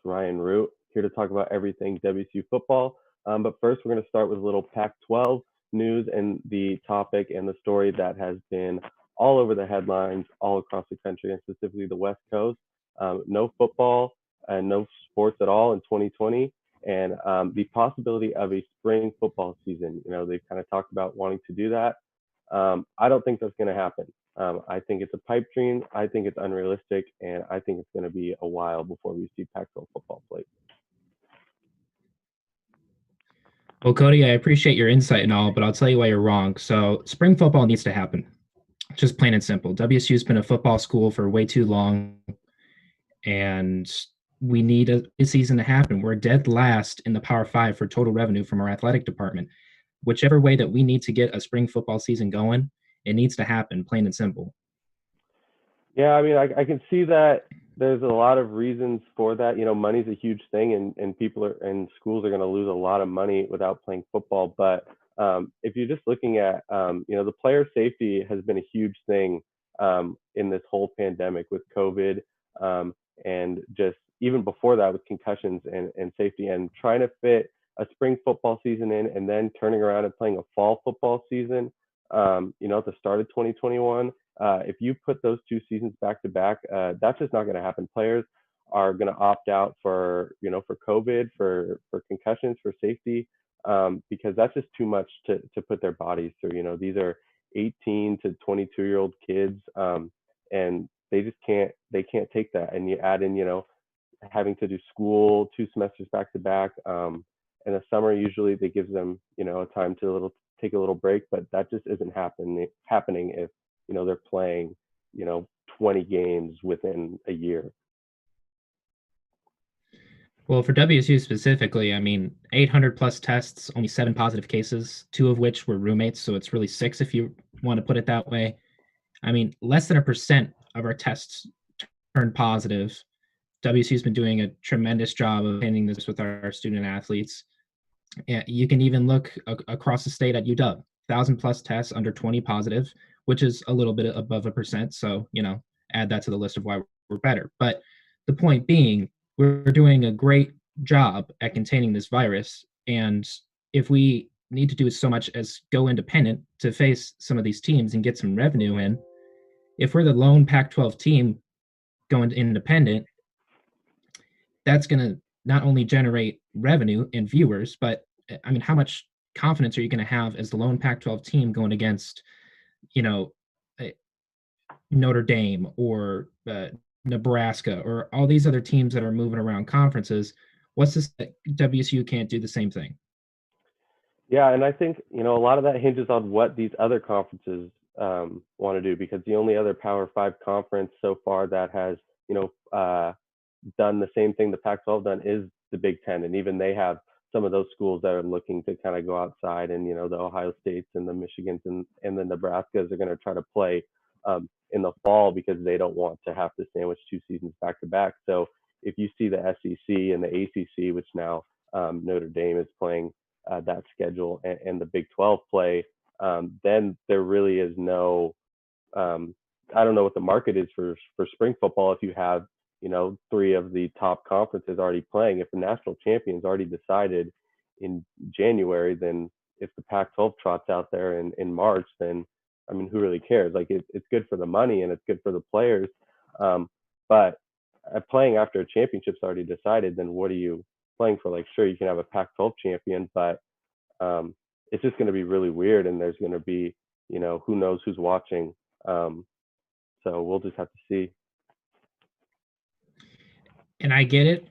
Ryan Root, here to talk about everything WSU football. But first, we're going to start with a little Pac-12 news and the topic and the story that has been all over the headlines all across the country and specifically the West Coast. No football and no sports at all in 2020, and the possibility of a spring football season. They've kind of talked about wanting to do that. I don't think that's going to happen. I think it's a pipe dream. I think it's unrealistic, and I think it's going to be a while before we see Pac-12 football played. Well, Cody, I appreciate your insight and all, but I'll tell you why you're wrong. So spring football needs to happen, just plain and simple. WSU's been a football school for way too long, and we need a season to happen. We're dead last in the Power 5 for total revenue from our athletic department. Whichever way that we need to get a spring football season going, it needs to happen, plain and simple. Yeah, I mean, I can see that there's a lot of reasons for that. Money's a huge thing, and schools are going to lose a lot of money without playing football. But if you're just looking at, the player safety has been a huge thing in this whole pandemic with COVID, and just even before that with concussions and safety, and trying to fit a spring football season in and then turning around and playing a fall football season, at the start of 2021. If you put those two seasons back to back, that's just not going to happen. Players are going to opt out for COVID, for concussions, for safety, because that's just too much to put their bodies through. These are 18 to 22-year-old kids, and they just can't take that. And you add in, having to do school 2 semesters back to back. In the summer, usually they gives them, a time to take a little break, but that just isn't happening if they're playing 20 games within a year. Well, for WSU specifically, 800 plus tests, only 7 positive cases, 2 of which were roommates, so it's really 6 if you want to put it that way. Less than 1% of our tests turned positive. WSU's been doing a tremendous job of handling this with our student athletes. You can even look across the state at UW, 1,000 plus tests, under 20 positive, which is a little bit above 1%. So, add that to the list of why we're better. But the point being, we're doing a great job at containing this virus. And if we need to do so much as go independent to face some of these teams and get some revenue in, if we're the lone Pac-12 team going independent, that's going to not only generate revenue and viewers, but how much confidence are you going to have as the lone Pac-12 team going against, Notre Dame or Nebraska or all these other teams that are moving around conferences? What's this that WSU can't do the same thing? Yeah, and I think a lot of that hinges on what these other conferences want to do, because the only other Power 5 conference so far that has done the same thing the Pac-12 done is the Big Ten, and even they have some of those schools that are looking to kind of go outside, and the Ohio States and the Michigans and the Nebraskas are going to try to play in the fall because they don't want to have to sandwich 2 seasons back to back. So if you see the SEC and the ACC, which now Notre Dame is playing that schedule, and the Big 12 play, then there really is no I don't know what the market is for spring football if you have 3 of the top conferences already playing. If the national champion's already decided in January, then if the Pac-12 trots out there in March, then who really cares? Like, it's good for the money and it's good for the players, but playing after a championship's already decided, then what are you playing for? Like, sure, you can have a Pac-12 champion, but it's just going to be really weird, and there's going to be who knows who's watching. So we'll just have to see. And I get it.